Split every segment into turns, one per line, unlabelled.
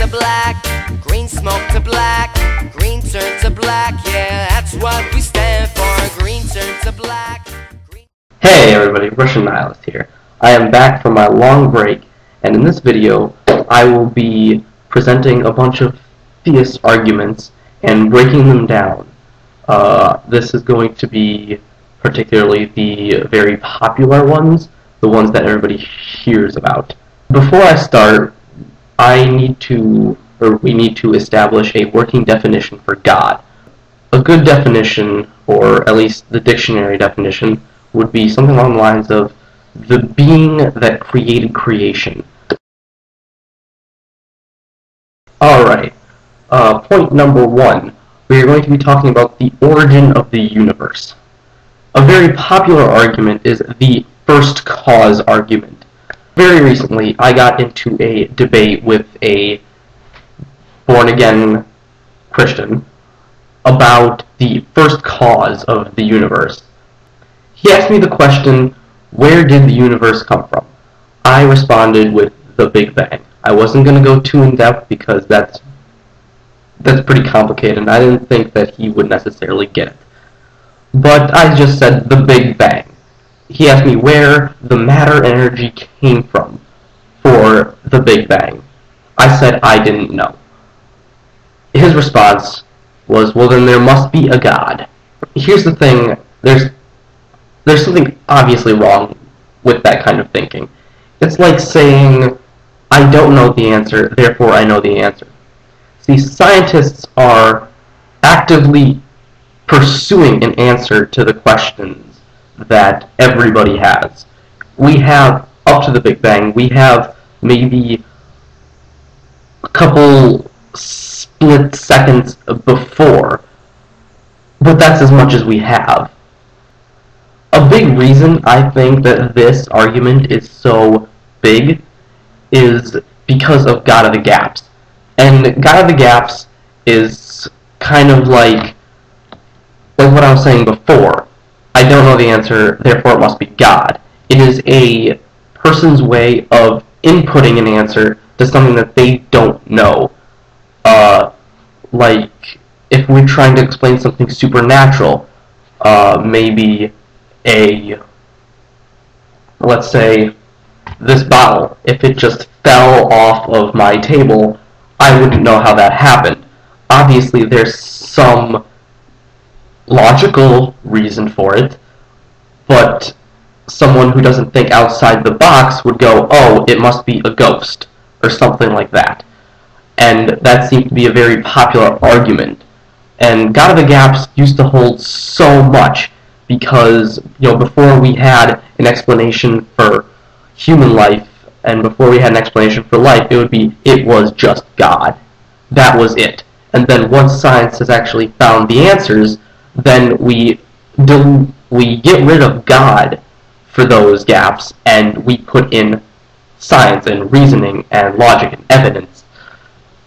to black, green smoke to black, green turn to black, yeah, that's what we stand for, green turn to black.
Hey everybody, Russian Nihilist here. I am back from my long break, and in this video I will be presenting a bunch of theist arguments and breaking them down. This is going to be particularly the very popular ones, the ones that everybody hears about. Before I start, we need to establish a working definition for God. A good definition, or at least the dictionary definition, would be something along the lines of the being that created creation. Alright, point number one. We are going to be talking about the origin of the universe. A very popular argument is the first cause argument. Very recently, I got into a debate with a born-again Christian about the first cause of the universe. He asked me the question, where did the universe come from? I responded with the Big Bang. I wasn't going to go too in-depth because that's pretty complicated, and I didn't think that he would necessarily get it. But I just said the Big Bang. He asked me where the matter energy came from for the Big Bang. I said I didn't know. His response was, well, then there must be a God. Here's the thing, there's something obviously wrong with that kind of thinking. It's like saying, I don't know the answer, therefore I know the answer. See, scientists are actively pursuing an answer to the questions that everybody has. We have, up to the Big Bang, we have maybe a couple split seconds before, but that's as much as we have. A big reason I think that this argument is so big is because of God of the Gaps. And God of the Gaps is kind of like what I was saying before. I don't know the answer, therefore it must be God. It is a person's way of inputting an answer to something that they don't know. Like, if we're trying to explain something supernatural, maybe let's say, this bottle, if it just fell off of my table, I wouldn't know how that happened. Obviously, there's some logical reason for it, but someone who doesn't think outside the box would go, oh, it must be a ghost, or something like that. And that seemed to be a very popular argument. And God of the Gaps used to hold so much, because, you know, before we had an explanation for human life, and before we had an explanation for life, it was just God. That was it. And then once science has actually found the answers, then we get rid of God for those gaps, and we put in science and reasoning and logic and evidence,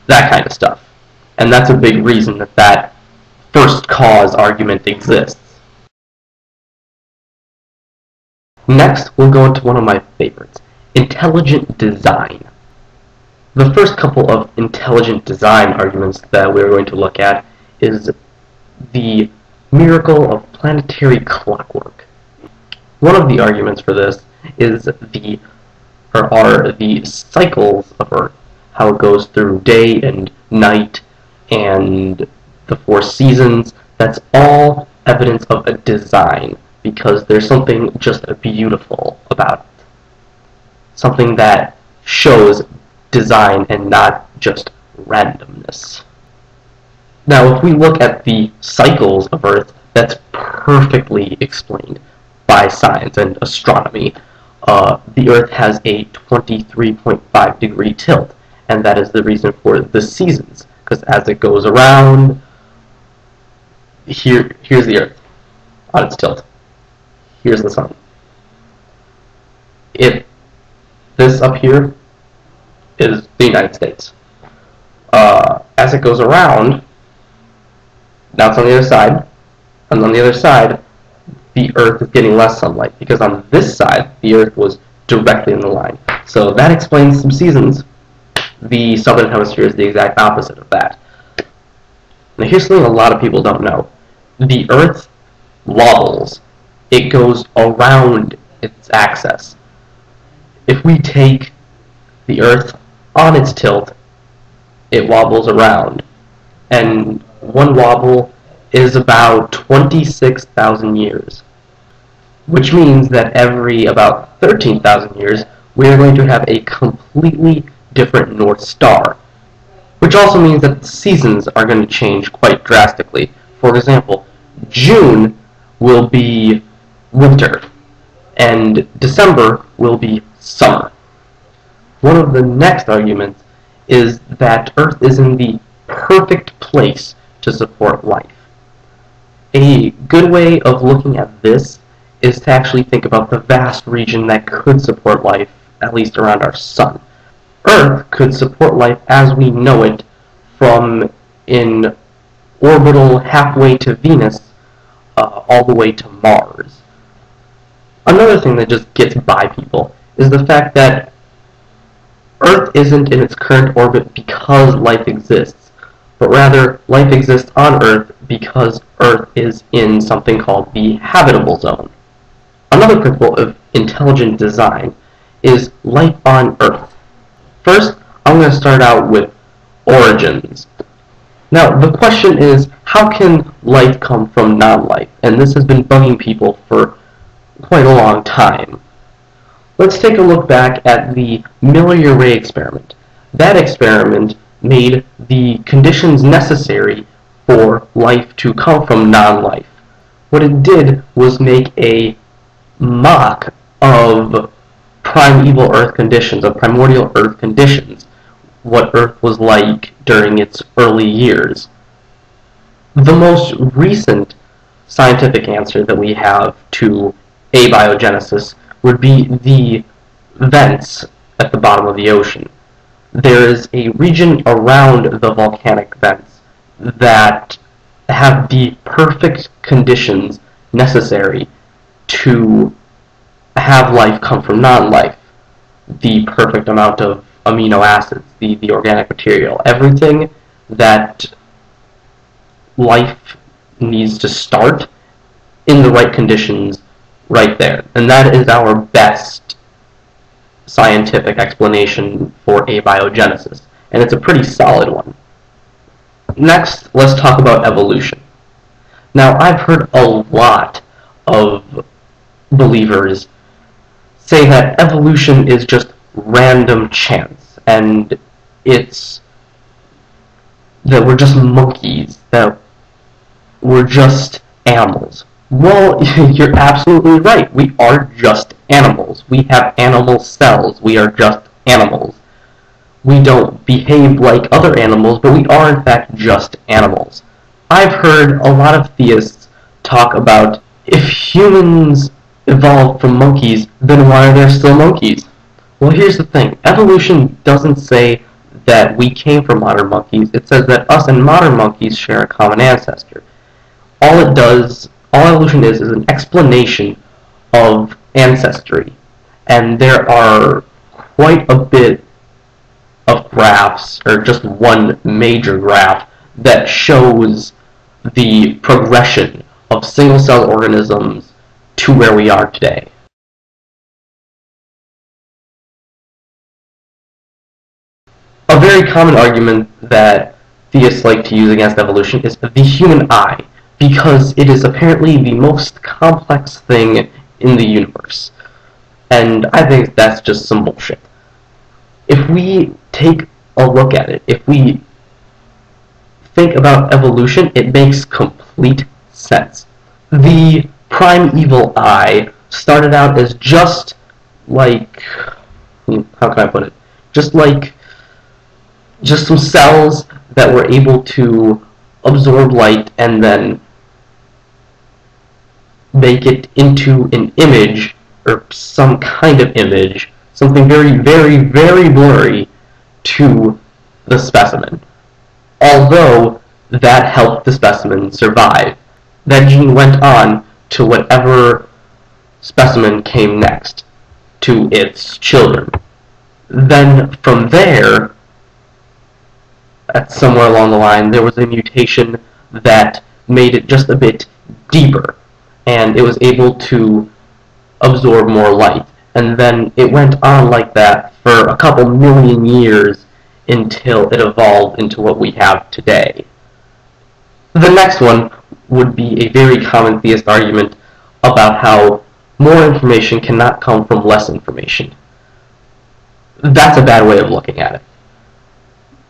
that kind of stuff. And that's a big reason that that first cause argument exists. Next, we'll go into one of my favorites, intelligent design. The first couple of intelligent design arguments that we're going to look at is the miracle of planetary clockwork. One of the arguments for this is are the cycles of Earth, how it goes through day and night and the 4 seasons. That's all evidence of a design, because there's something just beautiful about it. Something that shows design and not just randomness. Now, if we look at the cycles of Earth, that's perfectly explained by science and astronomy. The Earth has a 23.5 degree tilt, and that is the reason for the seasons, because as it goes around, here's the Earth on its tilt. Here's the sun. This up here is the United States. As it goes around, now it's on the other side, and on the other side, the Earth is getting less sunlight, because on this side, the Earth was directly in the line. So that explains some seasons. The southern hemisphere is the exact opposite of that. Now here's something a lot of people don't know. The Earth wobbles. It goes around its axis. If we take the Earth on its tilt, it wobbles around. And one wobble is about 26,000 years. Which means that every about 13,000 years, we are going to have a completely different North Star. Which also means that the seasons are going to change quite drastically. For example, June will be winter, and December will be summer. One of the next arguments is that Earth is in the perfect place to support life. A good way of looking at this is to actually think about the vast region that could support life, at least around our sun. Earth could support life as we know it from an orbital halfway to Venus all the way to Mars. Another thing that just gets by people is the fact that Earth isn't in its current orbit because life exists, but rather life exists on Earth because Earth is in something called the habitable zone. Another principle of intelligent design is life on Earth. First, I'm going to start out with origins. Now, the question is, how can life come from non-life? And this has been bugging people for quite a long time. Let's take a look back at the Miller-Urey experiment. That experiment made the conditions necessary for life to come from non-life. What it did was make a mock of primeval Earth conditions, of primordial Earth conditions, what Earth was like during its early years. The most recent scientific answer that we have to abiogenesis would be the vents at the bottom of the ocean. There is a region around the volcanic vents that have the perfect conditions necessary to have life come from non-life. The perfect amount of amino acids, the organic material, everything that life needs to start in the right conditions right there. And that is our best scientific explanation for abiogenesis. And it's a pretty solid one. Next, let's talk about evolution. Now, I've heard a lot of believers say that evolution is just random chance, and it's that we're just monkeys, that we're just animals. Well, you're absolutely right. We are just animals. We have animal cells. We are just animals. We don't behave like other animals, but we are in fact just animals. I've heard a lot of theists talk about, if humans evolved from monkeys, then why are there still monkeys? Well, here's the thing. Evolution doesn't say that we came from modern monkeys. It says that us and modern monkeys share a common ancestor. All evolution is an explanation of ancestry. And there are quite a bit of graphs, or just one major graph, that shows the progression of single-cell organisms to where we are today. A very common argument that theists like to use against evolution is the human eye, because it is apparently the most complex thing in the universe. And I think that's just some bullshit. If we take a look at it, if we think about evolution, it makes complete sense. The primeval eye started out as just like, how can I put it? Just some cells that were able to absorb light and then make it into an image, or some kind of image, something very, very, very blurry to the specimen. Although that helped the specimen survive. That gene went on to whatever specimen came next, to its children. Then from there, that somewhere along the line there was a mutation that made it just a bit deeper, and it was able to absorb more light. And then it went on like that for a couple million years until it evolved into what we have today. The next one would be a very common theist argument about how more information cannot come from less information. That's a bad way of looking at it.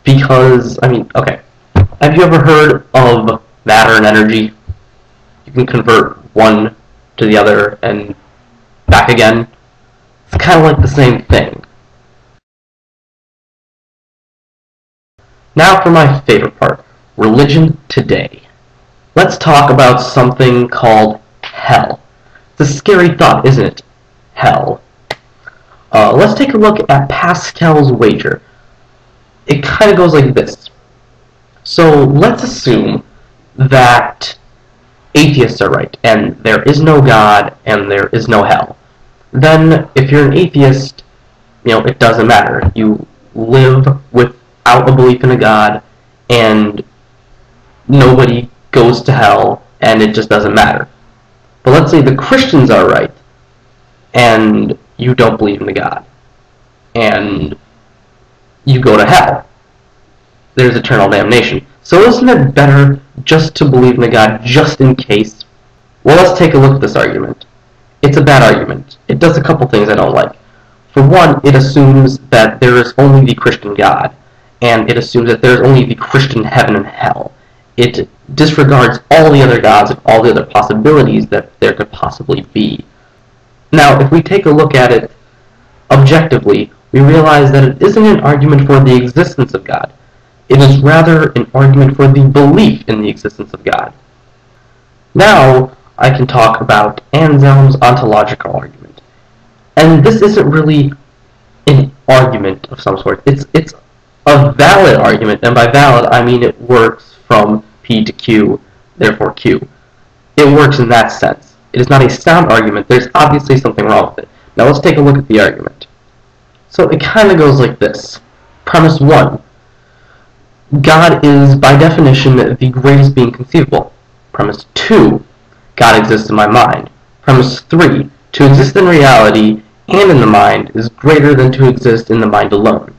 Because, okay, have you ever heard of matter and energy? You can convert one to the other and back again. It's kind of like the same thing. Now for my favorite part, religion today. Let's talk about something called hell. It's a scary thought, isn't it? Hell. Let's take a look at Pascal's wager. It kind of goes like this. So let's assume that atheists are right, and there is no God, and there is no hell. Then, if you're an atheist, it doesn't matter. You live without a belief in a God, and nobody goes to hell, and it just doesn't matter. But let's say the Christians are right, and you don't believe in a God, and you go to hell. There's eternal damnation. So isn't it better just to believe in a God just in case? Well, let's take a look at this argument. It's a bad argument. It does a couple things I don't like. For one, it assumes that there is only the Christian God, and it assumes that there is only the Christian heaven and hell. It disregards all the other gods and all the other possibilities that there could possibly be. Now, if we take a look at it objectively, we realize that it isn't an argument for the existence of God. It is rather an argument for the belief in the existence of God. Now, I can talk about Anselm's ontological argument. And this isn't really an argument of some sort. It's a valid argument, and by valid, I mean it works from P to Q, therefore Q. It works in that sense. It is not a sound argument. There's obviously something wrong with it. Now let's take a look at the argument. So it kind of goes like this. Premise 1. God is, by definition, the greatest being conceivable. Premise 2. God exists in my mind. Premise 3. To exist in reality and in the mind is greater than to exist in the mind alone.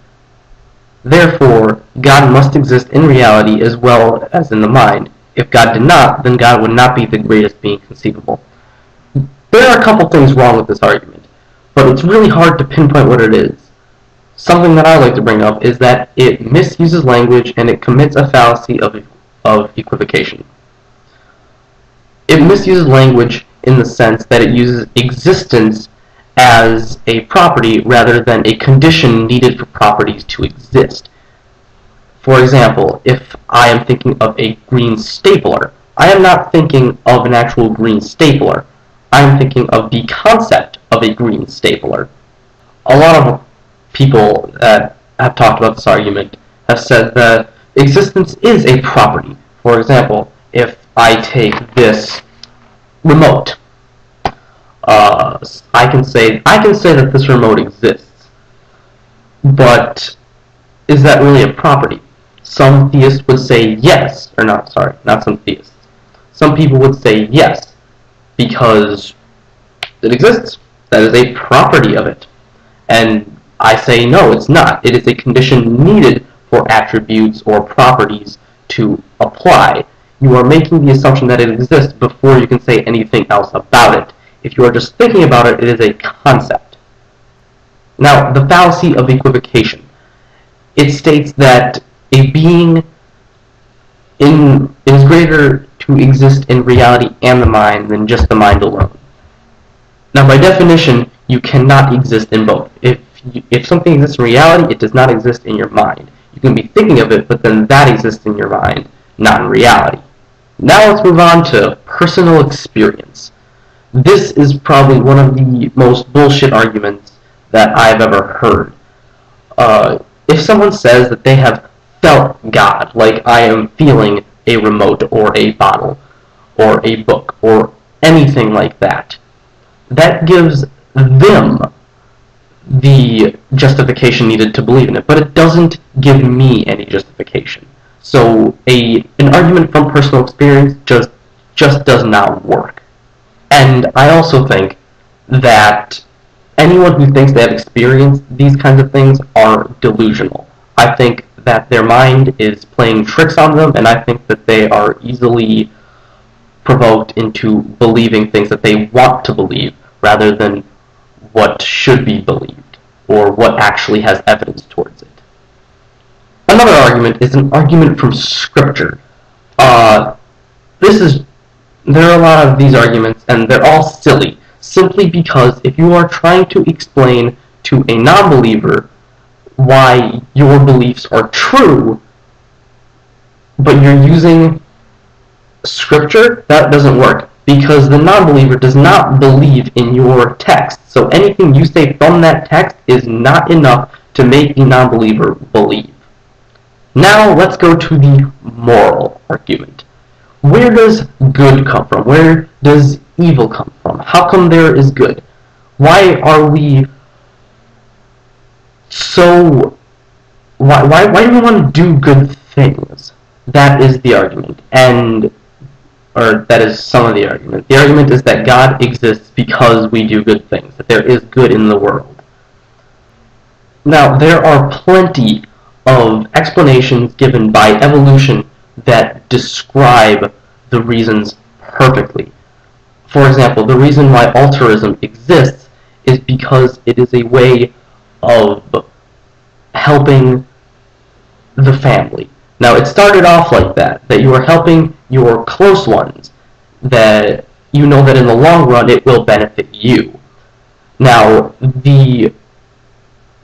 Therefore, God must exist in reality as well as in the mind. If God did not, then God would not be the greatest being conceivable. There are a couple things wrong with this argument, but it's really hard to pinpoint what it is. Something that I like to bring up is that it misuses language and it commits a fallacy of equivocation. It misuses language in the sense that it uses existence as a property rather than a condition needed for properties to exist. For example, if I am thinking of a green stapler, I am not thinking of an actual green stapler. I am thinking of the concept of a green stapler. A lot of people that have talked about this argument have said that existence is a property. For example, if I take this remote, I can say that this remote exists, but is that really a property? Some theists would say yes, or not some theists. Some people would say yes, because it exists. That is a property of it. And I say no, it's not. It is a condition needed for attributes or properties to apply. You are making the assumption that it exists before you can say anything else about it. If you are just thinking about it, it is a concept. Now, the fallacy of equivocation. It states that a being is greater to exist in reality and the mind than just the mind alone. Now, by definition, you cannot exist in both. If something exists in reality, it does not exist in your mind. You can be thinking of it, but then that exists in your mind, not in reality. Now let's move on to personal experience. This is probably one of the most bullshit arguments that I've ever heard. If someone says that they have felt God, like I am feeling a remote or a bottle or a book or anything like that, that gives them the justification needed to believe in it, but it doesn't give me any justification. So an argument from personal experience just does not work. And I also think that anyone who thinks they have experienced these kinds of things are delusional. I think that their mind is playing tricks on them, and I think that they are easily provoked into believing things that they want to believe rather than what should be believed or what actually has evidence towards it. Another argument is an argument from Scripture. There are a lot of these arguments, and they're all silly, simply because if you are trying to explain to a non-believer why your beliefs are true, but you're using Scripture, that doesn't work, because the non-believer does not believe in your text. So anything you say from that text is not enough to make the non-believer believe. Now let's go to the moral argument. Where does good come from? Where does evil come from? How come there is good? Why are we so... Why do we want to do good things? That is the argument. Or that is some of the argument. The argument is that God exists because we do good things, that there is good in the world. Now, there are plenty of explanations given by evolution that describe the reasons perfectly. For example, the reason why altruism exists is because it is a way of helping the family. Now, it started off like that you are helping your close ones, that you know that in the long run it will benefit you. Now,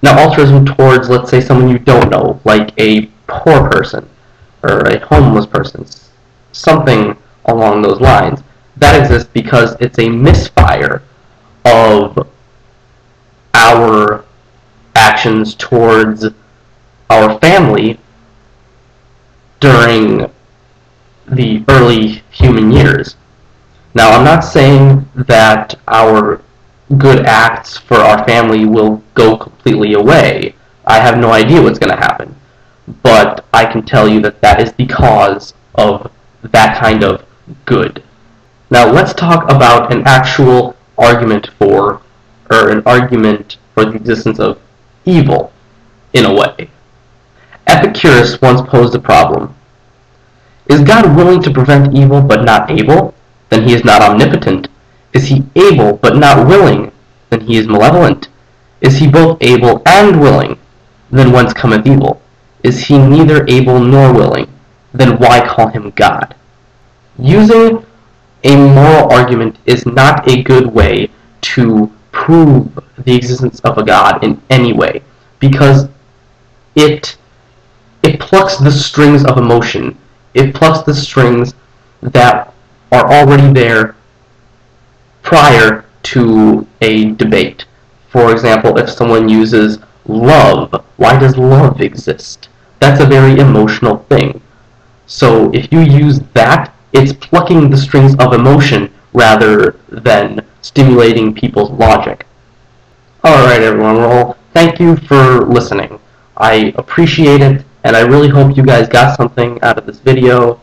altruism towards, let's say, someone you don't know, like a poor person or a homeless person, something along those lines, that exists because it's a misfire of our actions towards our family during the early human years. Now, I'm not saying that our good acts for our family will go completely away. I have no idea what's going to happen. But I can tell you that that is because of that kind of good. Now, let's talk about an actual argument for the existence of evil, in a way. Epicurus once posed a problem. Is God willing to prevent evil but not able? Then he is not omnipotent. Is he able but not willing? Then he is malevolent. Is he both able and willing? Then whence cometh evil? Is he neither able nor willing? Then why call him God? Using a moral argument is not a good way to prove the existence of a God in any way, because it plucks the strings of emotion. It plucks the strings that are already there prior to a debate. For example, if someone uses love, why does love exist? That's a very emotional thing. So if you use that, it's plucking the strings of emotion rather than stimulating people's logic. Alright everyone, well, thank you for listening. I appreciate it, and I really hope you guys got something out of this video.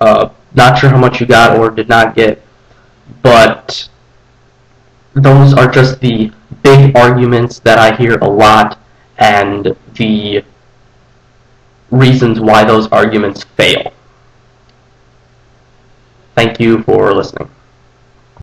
Not sure how much you got or did not get, but those are just the big arguments that I hear a lot, and the reasons why those arguments fail. Thank you for listening.